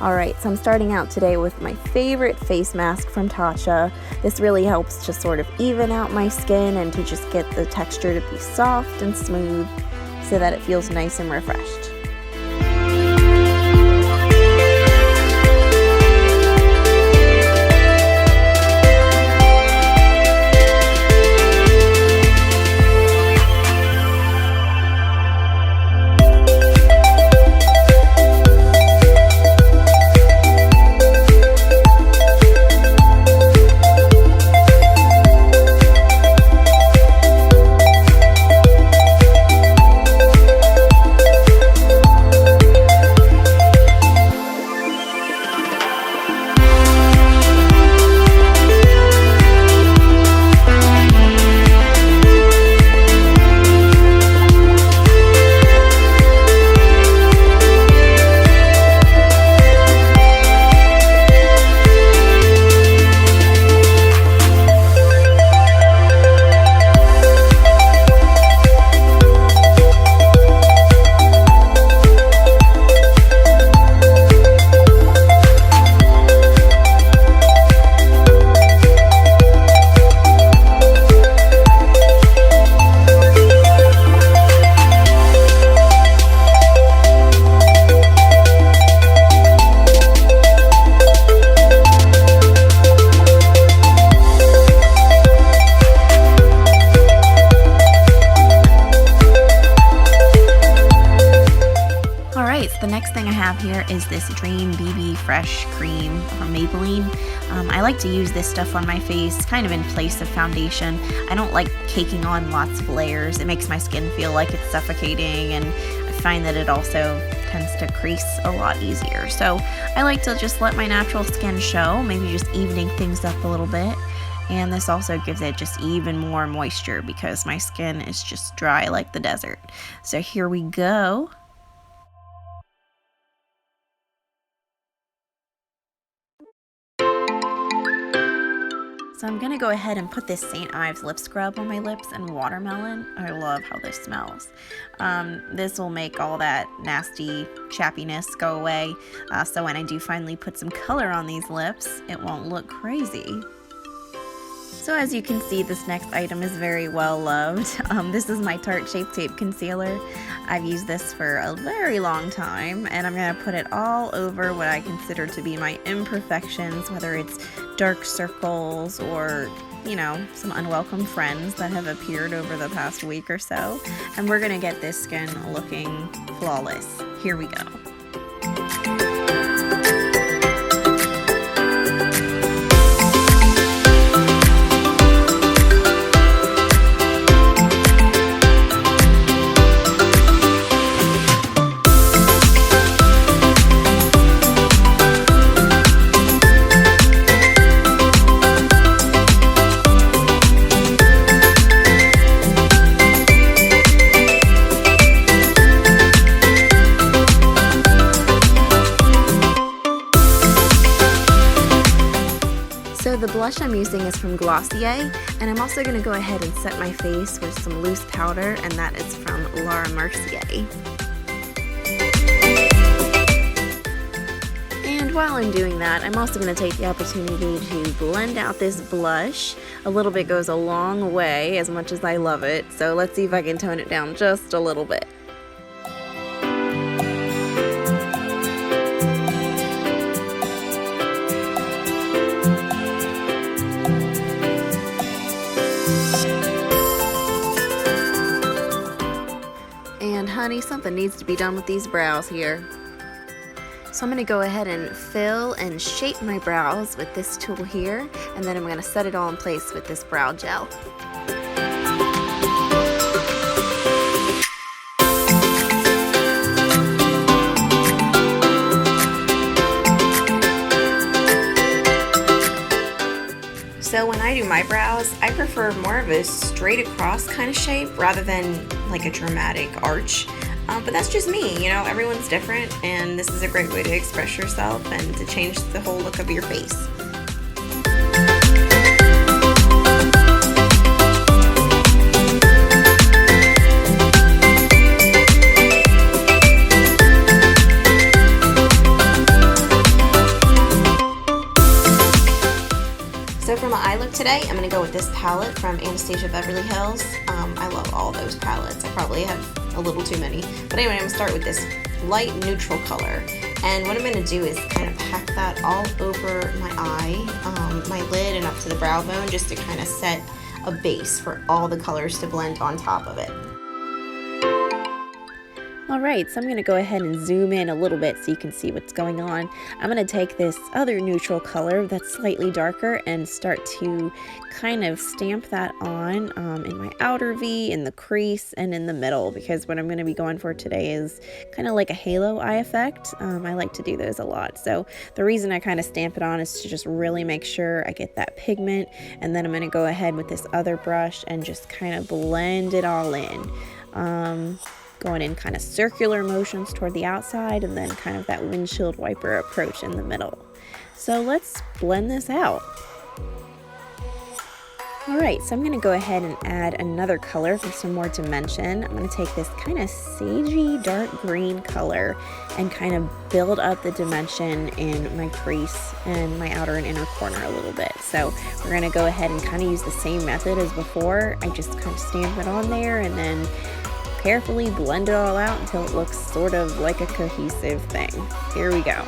Alright, so I'm starting out today with my favorite face mask from Tatcha. This really helps to sort of even out my skin and to just get the texture to be soft and smooth so that it feels nice and refreshed. The next thing I have here is this Dream BB Fresh Cream from Maybelline. I like to use this stuff on my face kind of in place of foundation. I don't like caking on lots of layers. It makes my skin feel like it's suffocating, and I find that it also tends to crease a lot easier. So I like to just let my natural skin show, maybe just evening things up a little bit. And this also gives it just even more moisture because my skin is just dry like the desert. So here we go. So I'm gonna go ahead and put this St. Ives lip scrub on my lips and watermelon. I love how this smells. This will make all that nasty chappiness go away. So when I do finally put some color on these lips, it won't look crazy. So as you can see, this next item is very well loved. This is my Tarte Shape Tape Concealer. I've used this for a very long time, and I'm going to put it all over what I consider to be my imperfections, whether it's dark circles or, you know, some unwelcome friends that have appeared over the past week or so. And we're going to get this skin looking flawless. Here we go. So the blush I'm using is from Glossier, and I'm also going to go ahead and set my face with some loose powder, and that is from Laura Mercier. And while I'm doing that, I'm also going to take the opportunity to blend out this blush. A little bit goes a long way, as much as I love it, so let's see if I can tone it down just a little bit. And honey, something needs to be done with these brows here. So I'm going to go ahead and fill and shape my brows with this tool here, and then I'm going to set it all in place with this brow gel. So when I do my brows, I prefer more of a straight across kind of shape rather than like a dramatic arch. But that's just me, you know, everyone's different, and this is a great way to express yourself and to change the whole look of your face. So for my eye look today, I'm going to go with this palette from Anastasia Beverly Hills. I love all those palettes. I probably have a little too many. But anyway, I'm going to start with this light neutral color. And what I'm going to do is kind of pack that all over my eye, my lid, and up to the brow bone, just to kind of set a base for all the colors to blend on top of it. Alright, so I'm going to go ahead and zoom in a little bit so you can see what's going on. I'm going to take this other neutral color that's slightly darker and start to kind of stamp that on in my outer V, in the crease, and in the middle, because what I'm going to be going for today is kind of like a halo eye effect. I like to do those a lot. So the reason I kind of stamp it on is to just really make sure I get that pigment, and then I'm going to go ahead with this other brush and just kind of blend it all in. Going in kind of circular motions toward the outside, and then kind of that windshield wiper approach in the middle. So let's blend this out. Alright, so I'm going to go ahead and add another color for some more dimension. I'm going to take this kind of sagey dark green color and kind of build up the dimension in my crease and my outer and inner corner a little bit. So we're going to go ahead and kind of use the same method as before. I just kind of stamp it on there and then carefully blend it all out until it looks sort of like a cohesive thing. Here we go.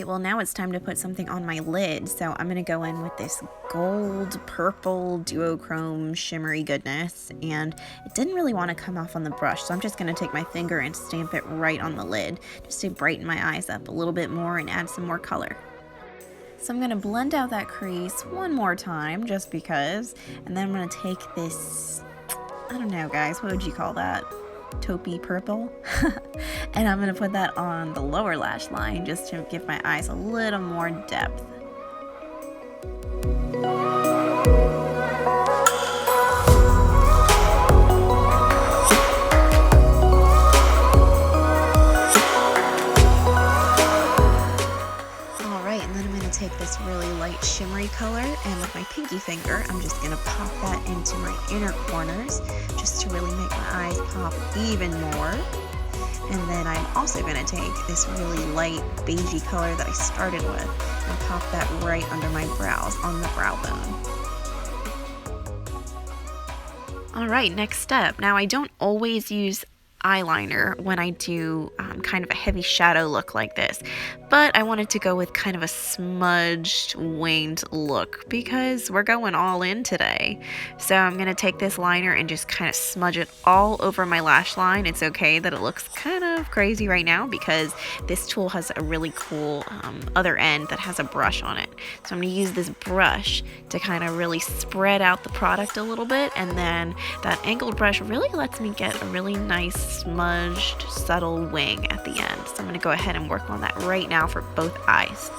Well, now it's time to put something on my lid, so I'm going to go in with this gold purple duochrome shimmery goodness, and it didn't really want to come off on the brush, so I'm just going to take my finger and stamp it right on the lid just to brighten my eyes up a little bit more and add some more color. So I'm going to blend out that crease one more time just because, and then I'm going to take this, I don't know guys, what would you call that? Taupey purple. And I'm going to put that on the lower lash line just to give my eyes a little more depth. Alright, and then I'm going to take this really light shimmery color, and with my pinky finger I'm just going to pop that into my inner corners just to really make my eyes pop even more. And then I'm also going to take this really light beigey color that I started with and pop that right under my brows on the brow bone. Alright, next step. Now I don't always use eyeliner when I do kind of a heavy shadow look like this, but I wanted to go with kind of a smudged winged look because we're going all in today. So I'm going to take this liner and just kind of smudge it all over my lash line. It's okay that it looks kind of crazy right now because this tool has a really cool other end that has a brush on it. So I'm going to use this brush to kind of really spread out the product a little bit, and then that angled brush really lets me get a really nice smudged subtle wing at the end. So I'm going to go ahead and work on that right now for both eyes.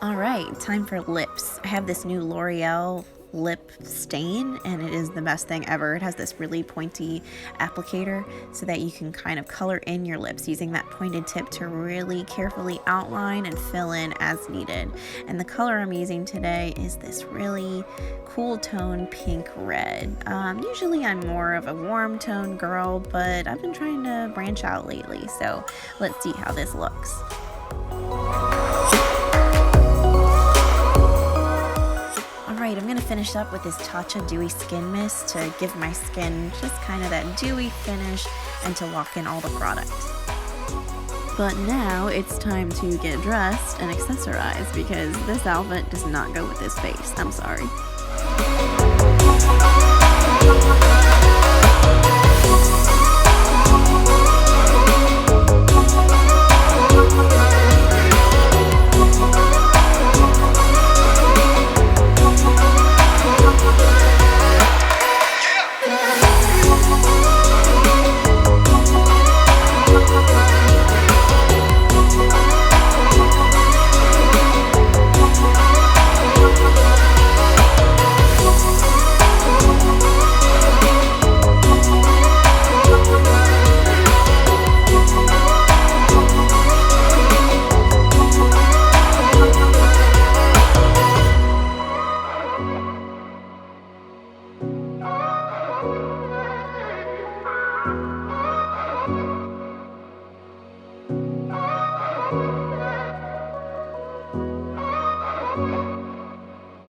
Alright, time for lips. I have this new L'Oreal lip stain, and it is the best thing ever. It has this really pointy applicator so that you can kind of color in your lips using that pointed tip to really carefully outline and fill in as needed. And the color I'm using today is this really cool tone pink red. Usually I'm more of a warm tone girl, but I've been trying to branch out lately, so let's see how this looks. Alright, I'm going to finish up with this Tatcha Dewy Skin Mist to give my skin just kind of that dewy finish and to lock in all the product. But now it's time to get dressed and accessorize because this outfit does not go with this face. I'm sorry.